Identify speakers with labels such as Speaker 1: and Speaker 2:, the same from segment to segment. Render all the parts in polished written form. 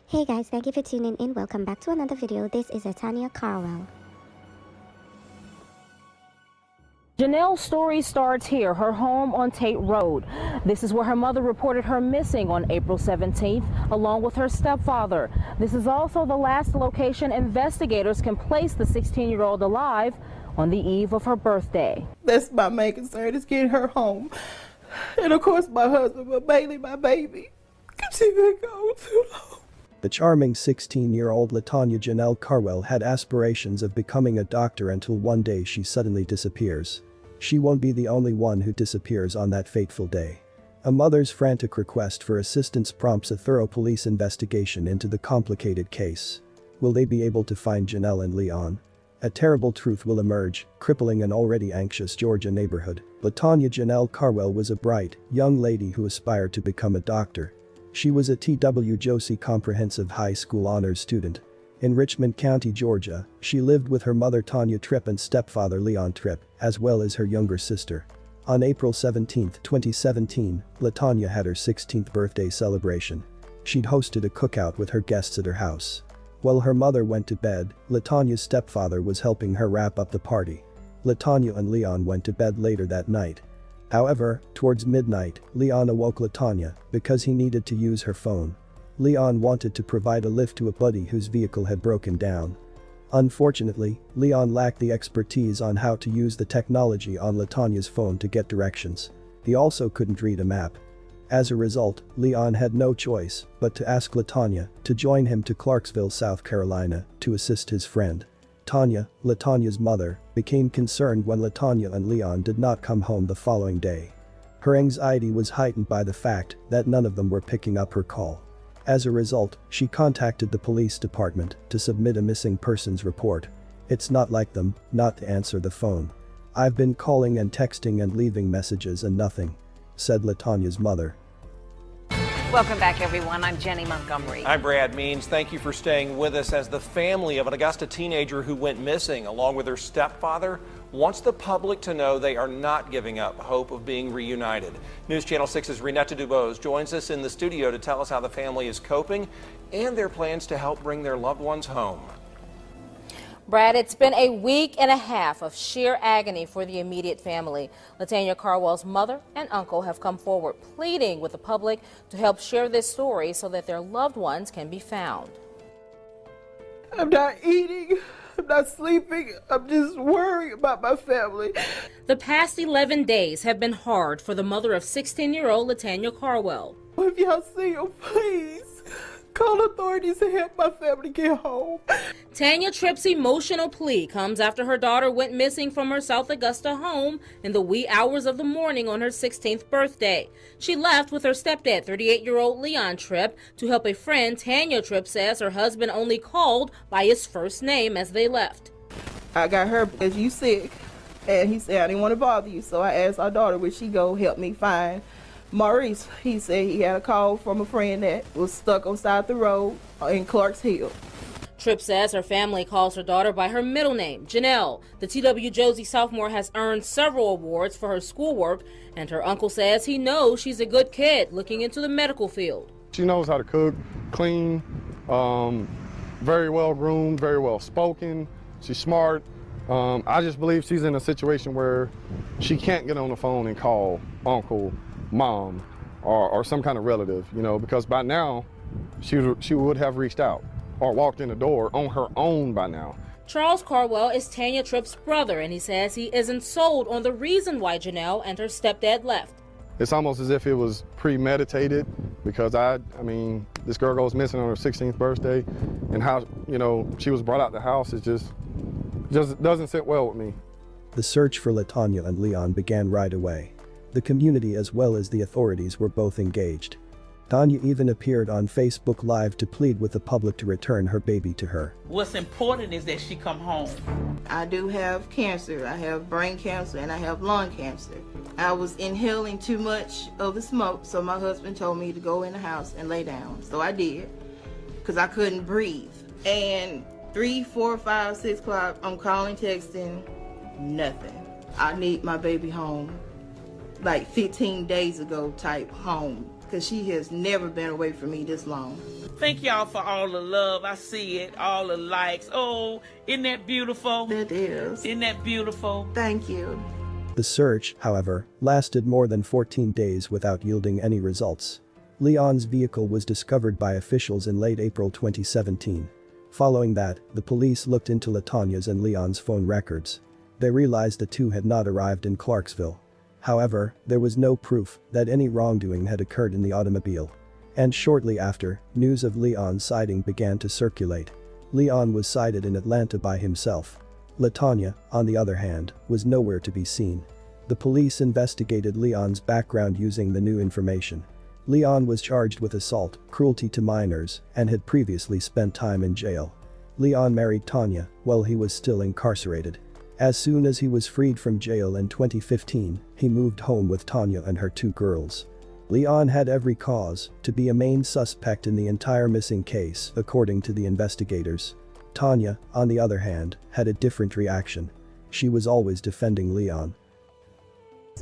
Speaker 1: Hey guys, thank you for tuning in. Welcome back to another video. This is Latania Carwell.
Speaker 2: Janelle's story starts here, her home on Tate Road. This is where her mother reported her missing on April 17th, along with her stepfather. This is also the last location investigators can place the 16-year-old alive on the eve of her birthday.
Speaker 3: That's my main concern, is getting her home. And of course my husband, but mainly my baby, because she been gone too long.
Speaker 4: The charming 16-year-old Latania Janelle Carwell had aspirations of becoming a doctor until one day she suddenly disappears. She won't be the only one who disappears on that fateful day. A mother's frantic request for assistance prompts a thorough police investigation into the complicated case. Will they be able to find Janelle and Leon? A terrible truth will emerge, crippling an already anxious Georgia neighborhood. Latania Janelle Carwell was a bright, young lady who aspired to become a doctor. She was a T.W. Josie Comprehensive High School honors student. In Richmond County, Georgia, she lived with her mother Tanya Tripp and stepfather Leon Tripp, as well as her younger sister. On April 17, 2017, Latania had her 16th birthday celebration. She'd hosted a cookout with her guests at her house. While her mother went to bed, Latania's stepfather was helping her wrap up the party. Latania and Leon went to bed later that night. However, towards midnight, Leon awoke Latania because he needed to use her phone. Leon wanted to provide a lift to a buddy whose vehicle had broken down. Unfortunately, Leon lacked the expertise on how to use the technology on Latania's phone to get directions. He also couldn't read a map. As a result, Leon had no choice but to ask Latania to join him to Clarksville, South Carolina, to assist his friend. Tanya, Latania's mother, became concerned when Latania and Leon did not come home the following day. Her anxiety was heightened by the fact that none of them were picking up her call. As a result, she contacted the police department to submit a missing persons report. It's not like them not to answer the phone. I've been calling and texting and leaving messages and nothing, said Latania's mother.
Speaker 5: Welcome back, everyone. I'm Jenny Montgomery.
Speaker 6: I'm Brad Means. Thank you for staying with us as the family of an Augusta teenager who went missing, along with her stepfather, wants the public to know they are not giving up hope of being reunited. News Channel 6's Renetta Dubose joins us in the studio to tell us how the family is coping and their plans to help bring their loved ones home.
Speaker 2: Brad, it's been a week and a half of sheer agony for the immediate family. Latania Carwell's mother and uncle have come forward pleading with the public to help share this story so that their loved ones can be found.
Speaker 3: I'm not eating, I'm not sleeping, I'm just worried about my family.
Speaker 2: The past 11 days have been hard for the mother of 16-year-old Latania Carwell.
Speaker 3: If y'all see him, please call authorities to help my family get home.
Speaker 2: Tanya Tripp's emotional plea comes after her daughter went missing from her South Augusta home in the wee hours of the morning on her 16th birthday. She left with her stepdad, 38-year-old Leon Tripp, to help a friend. Tanya Tripp says her husband only called by his first name as they left.
Speaker 3: I got her because you sick, and he said I didn't want to bother you, so I asked our daughter would she go help me find Maurice. He said he had a call from a friend that was stuck on side the road in Clarksville.
Speaker 2: Tripp says her family calls her daughter by her middle name, Janelle. The T.W. Josie sophomore has earned several awards for her schoolwork, and her uncle says he knows she's a good kid looking into the medical field.
Speaker 7: She knows how to cook, clean, very well groomed, very well spoken. She's smart. I just believe she's in a situation where she can't get on the phone and call uncle, mom, or some kind of relative, because by now she would have reached out or walked in the door on her own by now.
Speaker 2: Charles Carwell is Tanya Tripp's brother, and he says he isn't sold on the reason why Janelle and her stepdad left.
Speaker 7: It's almost as if it was premeditated, because this girl goes missing on her 16th birthday, and how, she was brought out the house, it just doesn't sit well with me.
Speaker 4: The search for Latania and Leon began right away. The community as well as the authorities were both engaged. Tanya even appeared on Facebook Live to plead with the public to return her baby to her.
Speaker 8: What's important is that she come home.
Speaker 3: I do have cancer. I have brain cancer and I have lung cancer. I was inhaling too much of the smoke, so my husband told me to go in the house and lay down. So I did, because I couldn't breathe. And 3, 4, 5, 6 o'clock, I'm calling, texting, nothing. I need my baby home. Like 15 days ago type home. because she has never been away from me this long.
Speaker 8: Thank y'all for all the love. I see it, all the likes. Oh, isn't that beautiful?
Speaker 3: That is.
Speaker 8: Isn't that beautiful?
Speaker 3: Thank you.
Speaker 4: The search, however, lasted more than 14 days without yielding any results. Leon's vehicle was discovered by officials in late April 2017. Following that, the police looked into Latania's and Leon's phone records. They realized the two had not arrived in Clarksville. However, there was no proof that any wrongdoing had occurred in the automobile. And shortly after, news of Leon's sighting began to circulate. Leon was sighted in Atlanta by himself. Latania, on the other hand, was nowhere to be seen. The police investigated Leon's background using the new information. Leon was charged with assault, cruelty to minors, and had previously spent time in jail. Leon married Tanya while he was still incarcerated. As soon as he was freed from jail in 2015, he moved home with Tanya and her two girls. Leon had every cause to be a main suspect in the entire missing case, according to the investigators. Tanya, on the other hand, had a different reaction. She was always defending Leon.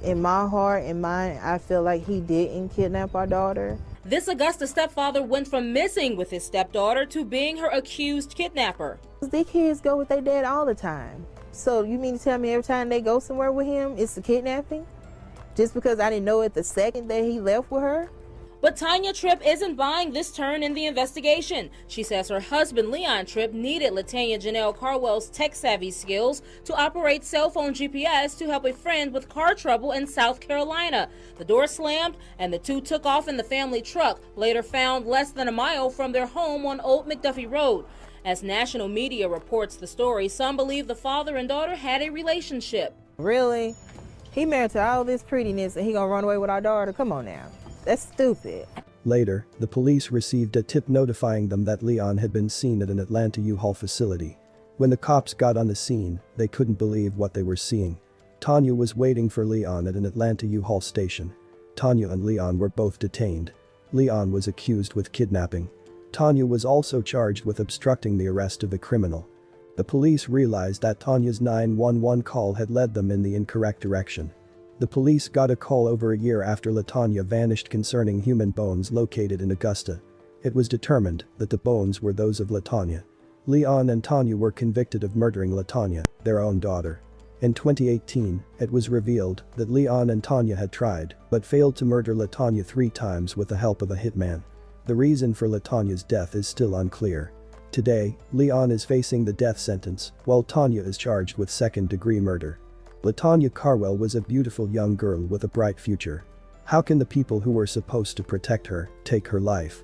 Speaker 9: In my heart and mind, I feel like he didn't kidnap our daughter.
Speaker 2: This Augusta stepfather went from missing with his stepdaughter to being her accused kidnapper.
Speaker 9: These kids go with their dad all the time. So you mean to tell me every time they go somewhere with him, it's a kidnapping? Just because I didn't know it the second that he left with her?
Speaker 2: But Tanya Tripp isn't buying this turn in the investigation. She says her husband Leon Tripp needed Latania Carwell's tech-savvy skills to operate cell phone GPS to help a friend with car trouble in South Carolina. The door slammed and the two took off in the family truck, later found less than a mile from their home on Old McDuffie Road. As national media reports the story, some believe the father and daughter had a relationship.
Speaker 9: Really? He married to all this prettiness and he gonna run away with our daughter? Come on now. That's stupid.
Speaker 4: Later, the police received a tip notifying them that Leon had been seen at an Atlanta U-Haul facility. When the cops got on the scene, they couldn't believe what they were seeing. Tanya was waiting for Leon at an Atlanta U-Haul station. Tanya and Leon were both detained. Leon was accused with kidnapping. Tanya was also charged with obstructing the arrest of a criminal. The police realized that Tanya's 911 call had led them in the incorrect direction. The police got a call over a year after Latania vanished concerning human bones located in Augusta. It was determined that the bones were those of Latania. Leon and Tanya were convicted of murdering Latania, their own daughter. In 2018, it was revealed that Leon and Tanya had tried but failed to murder Latania 3 times with the help of a hitman. The reason for Latania's death is still unclear. Today, Leon is facing the death sentence, while Tanya is charged with second-degree murder. Latania Carwell was a beautiful young girl with a bright future. How can the people who were supposed to protect her take her life?